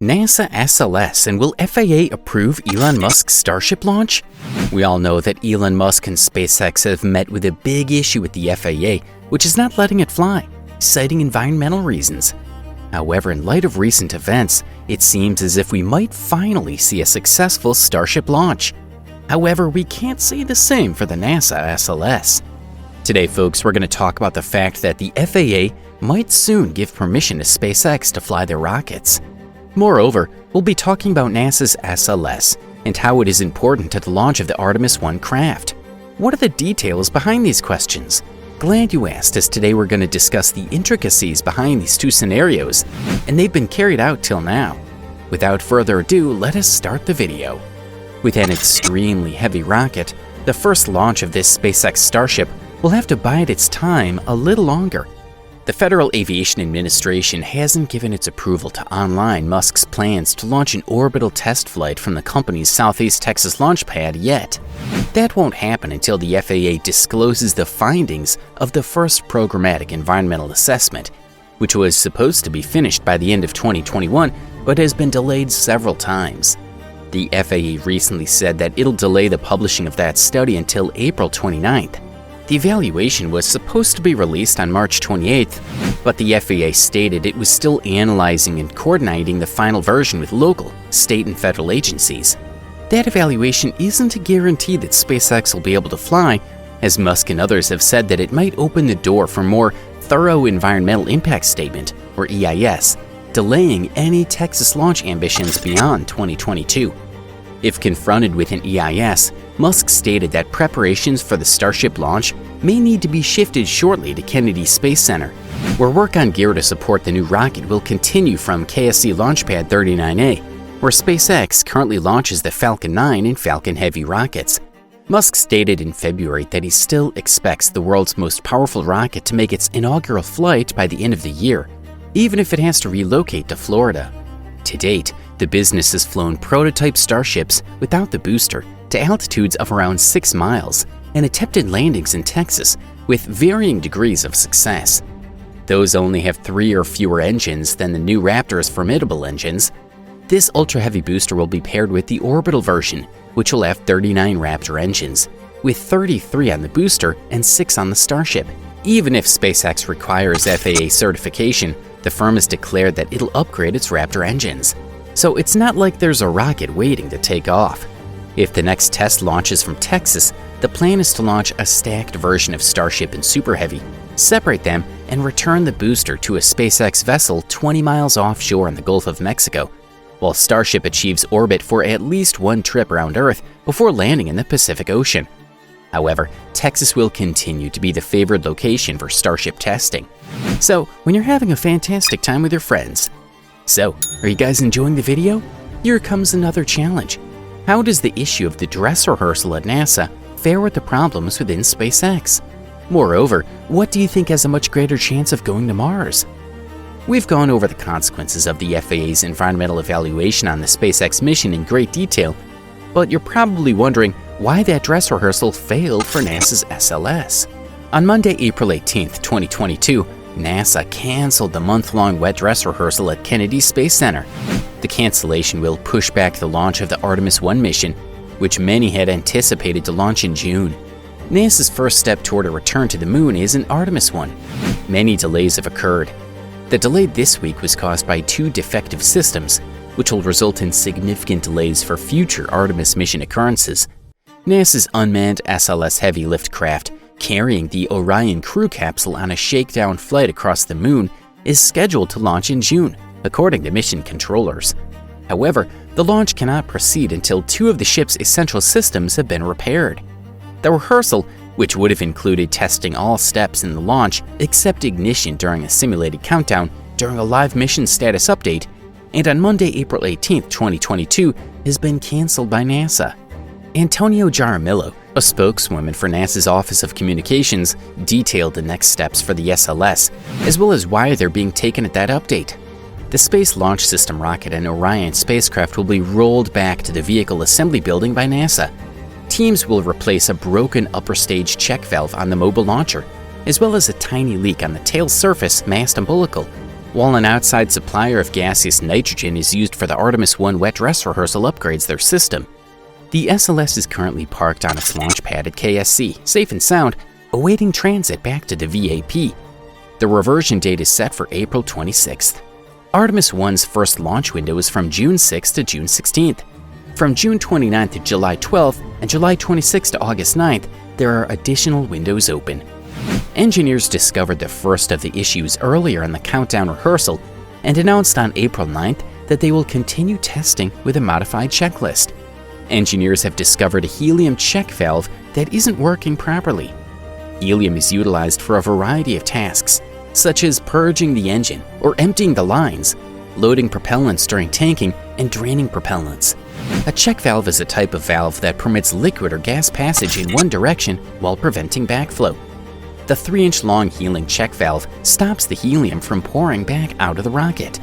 NASA SLS, and will FAA approve Elon Musk's Starship launch? We all know that Elon Musk and SpaceX have met with a big issue with the FAA, which is not letting it fly, citing environmental reasons. However, in light of recent events, it seems as if we might finally see a successful Starship launch. However, we can't say the same for the NASA SLS. Today, folks, we're going to talk about the fact that the FAA might soon give permission to SpaceX to fly their rockets. Moreover, we'll be talking about NASA's SLS and how it is important to the launch of the Artemis 1 craft. What are the details behind these questions? Glad you asked, as today we're going to discuss the intricacies behind these two scenarios, and they've been carried out till now. Without further ado, let us start the video. With an extremely heavy rocket, the first launch of this SpaceX Starship will have to bide its time a little longer. The Federal Aviation Administration hasn't given its approval to online Musk's plans to launch an orbital test flight from the company's Southeast Texas launch pad yet. That won't happen until the FAA discloses the findings of the first programmatic environmental assessment, which was supposed to be finished by the end of 2021 but has been delayed several times. The FAA recently said that it'll delay the publishing of that study until April 29th. The evaluation was supposed to be released on March 28th, but the FAA stated it was still analyzing and coordinating the final version with local, state, and federal agencies. That evaluation isn't a guarantee that SpaceX will be able to fly, as Musk and others have said that it might open the door for more thorough environmental impact statement, or EIS, delaying any Texas launch ambitions beyond 2022. If confronted with an EIS, Musk stated that preparations for the Starship launch may need to be shifted shortly to Kennedy Space Center, where work on gear to support the new rocket will continue from KSC Launchpad 39A, where SpaceX currently launches the Falcon 9 and Falcon Heavy rockets. Musk stated in February that he still expects the world's most powerful rocket to make its inaugural flight by the end of the year, even if it has to relocate to Florida. To date, the business has flown prototype Starships without the booster to altitudes of around 6 miles and attempted landings in Texas with varying degrees of success. Those only have 3 or fewer engines than the new Raptor's formidable engines. This ultra-heavy booster will be paired with the orbital version, which will have 39 Raptor engines, with 33 on the booster and 6 on the Starship. Even if SpaceX requires FAA certification, the firm has declared that it'll upgrade its Raptor engines. So it's not like there's a rocket waiting to take off. If the next test launches from Texas, the plan is to launch a stacked version of Starship and Super Heavy, separate them, and return the booster to a SpaceX vessel 20 miles offshore in the Gulf of Mexico, while Starship achieves orbit for at least one trip around Earth before landing in the Pacific Ocean. However, Texas will continue to be the favored location for Starship testing. So, when you're having a fantastic time with your friends. So, are you guys enjoying the video? Here comes another challenge. How does the issue of the dress rehearsal at NASA fare with the problems within SpaceX? Moreover, what do you think has a much greater chance of going to Mars? We've gone over the consequences of the FAA's environmental evaluation on the SpaceX mission in great detail, but you're probably wondering why that dress rehearsal failed for NASA's SLS. On Monday, April 18, 2022, NASA canceled the month-long wet dress rehearsal at Kennedy Space Center. The cancellation will push back the launch of the Artemis 1 mission, which many had anticipated to launch in June. NASA's first step toward a return to the moon is an Artemis 1. Many delays have occurred. The delay this week was caused by 2 defective systems, which will result in significant delays for future Artemis mission occurrences. NASA's unmanned SLS heavy lift craft, carrying the Orion crew capsule on a shakedown flight across the moon, is scheduled to launch in June, according to mission controllers. However, the launch cannot proceed until 2 of the ship's essential systems have been repaired. The rehearsal, which would have included testing all steps in the launch except ignition during a simulated countdown during a live mission status update, and on Monday, April 18, 2022, has been canceled by NASA. Antonio Jaramillo, a spokeswoman for NASA's Office of Communications, detailed the next steps for the SLS, as well as why they're being taken at that update. The Space Launch System rocket and Orion spacecraft will be rolled back to the Vehicle Assembly Building by NASA. Teams will replace a broken upper stage check valve on the mobile launcher, as well as a tiny leak on the tail surface mast umbilical. While an outside supplier of gaseous nitrogen is used for the Artemis 1 wet dress rehearsal upgrades their system. The SLS is currently parked on its launch pad at KSC, safe and sound, awaiting transit back to the VAP. The reversion date is set for April 26th. Artemis 1's first launch window is from June 6th to June 16th. From June 29th to July 12th and July 26th to August 9th, there are additional windows open. Engineers discovered the first of the issues earlier in the countdown rehearsal and announced on April 9th that they will continue testing with a modified checklist. Engineers have discovered a helium check valve that isn't working properly. Helium is utilized for a variety of tasks, such as purging the engine or emptying the lines, loading propellants during tanking, and draining propellants. A check valve is a type of valve that permits liquid or gas passage in one direction while preventing backflow. The 3-inch long helium check valve stops the helium from pouring back out of the rocket.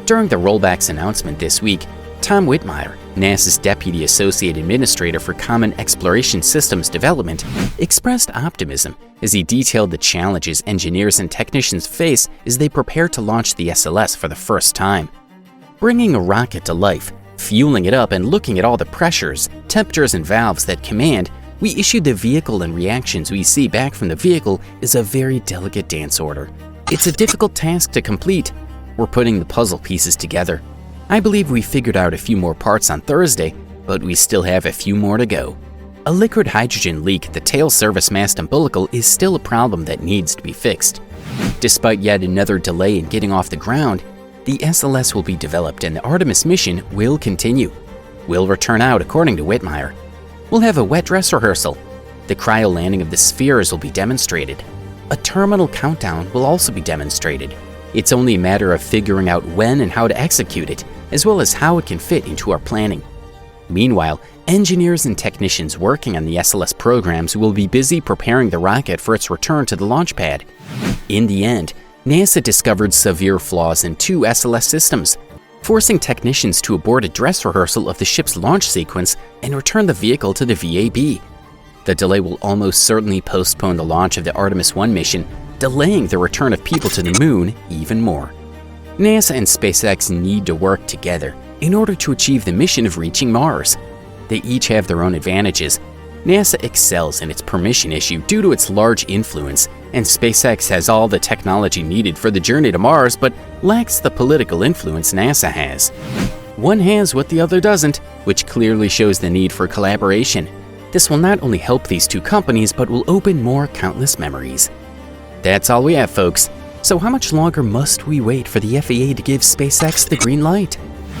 During the rollback's announcement this week, Tom Whitmire, NASA's Deputy Associate Administrator for Common Exploration Systems Development, expressed optimism as he detailed the challenges engineers and technicians face as they prepare to launch the SLS for the first time. Bringing a rocket to life, fueling it up, and looking at all the pressures, temperatures, and valves that command we issued the vehicle and reactions we see back from the vehicle is a very delicate dance order. It's a difficult task to complete. We're putting the puzzle pieces together. I believe we figured out a few more parts on Thursday, but we still have a few more to go. A liquid hydrogen leak at the tail service mast umbilical is still a problem that needs to be fixed. Despite yet another delay in getting off the ground, the SLS will be developed and the Artemis mission will continue. We'll return out, according to Whitmire. We'll have a wet dress rehearsal. The cryo landing of the spheres will be demonstrated. A terminal countdown will also be demonstrated. It's only a matter of figuring out when and how to execute it, as well as how it can fit into our planning. Meanwhile, engineers and technicians working on the SLS programs will be busy preparing the rocket for its return to the launch pad. In the end, NASA discovered severe flaws in 2 SLS systems, forcing technicians to abort a dress rehearsal of the ship's launch sequence and return the vehicle to the VAB. The delay will almost certainly postpone the launch of the Artemis 1 mission, delaying the return of people to the moon even more. NASA and SpaceX need to work together in order to achieve the mission of reaching Mars. They each have their own advantages. NASA excels in its permission issue due to its large influence, and SpaceX has all the technology needed for the journey to Mars but lacks the political influence NASA has. One has what the other doesn't, which clearly shows the need for collaboration. This will not only help these 2 companies but will open more countless memories. That's all we have, folks. So how much longer must we wait for the FAA to give SpaceX the green light?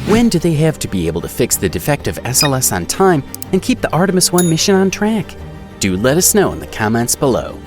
When do they have to be able to fix the defective SLS on time and keep the Artemis 1 mission on track? Do let us know in the comments below.